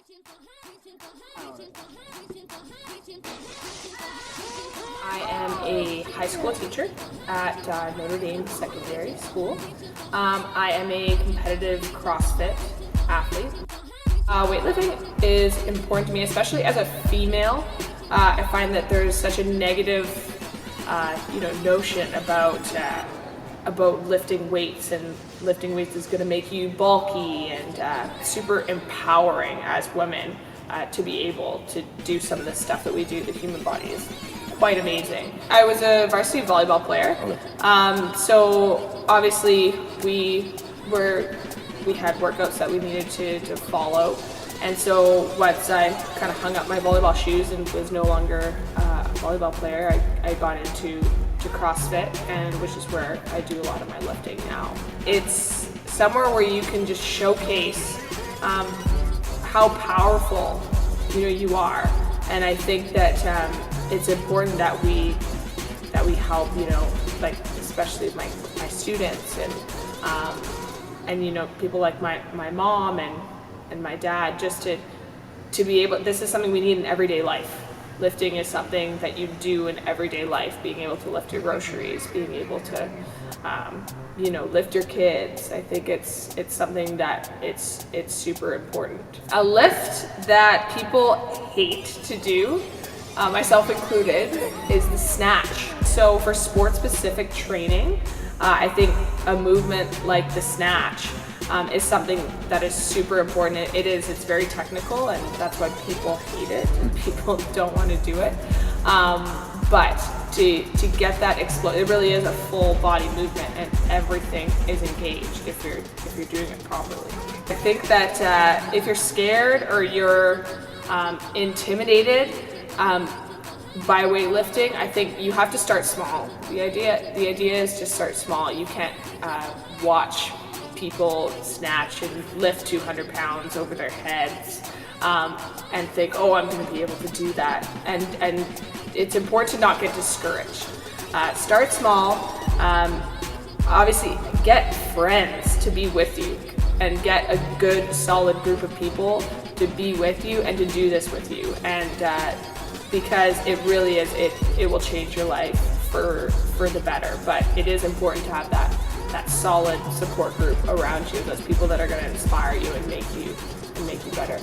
I am a high school teacher at Notre Dame Secondary School. I am a competitive CrossFit athlete. Weightlifting is important to me, especially as a female. I find that there's such a negative, notion about lifting weights, and lifting weights is going to make you bulky, and super empowering as women to be able to do some of the stuff that we do. The human body is quite amazing. I was a varsity volleyball player, so obviously we had workouts that we needed to follow, and so once I kind of hung up my volleyball shoes and was no longer a volleyball player, I got into CrossFit, and which is where I do a lot of my lifting now. It's somewhere where you can just showcase how powerful you are, and I think that it's important that we help, like especially my students and people like my mom and my dad, just to be able. This is something we need in everyday life. Lifting is something that you do in everyday life. Being able to lift your groceries, being able to lift your kids. I think it's something that it's super important. A lift that people hate to do, myself included, is the snatch. So for sport-specific training, I think a movement like the snatch is something that is super important. It's very technical, and that's why people hate it and people don't want to do it. But to get that explode, it really is a full body movement, and everything is engaged if you're doing it properly. I think that if you're scared or you're intimidated by weightlifting, I think you have to start small. The idea is to start small. You can't watch people snatch and lift 200 pounds over their heads and think, oh, I'm going to be able to do that. And it's important to not get discouraged. Start small. Obviously, get friends to be with you, and get a good, solid group of people to be with you and to do this with you. And because it really is, it will change your life for the better. But it is important to have that solid support group around you, those people that are going to inspire you and make you better.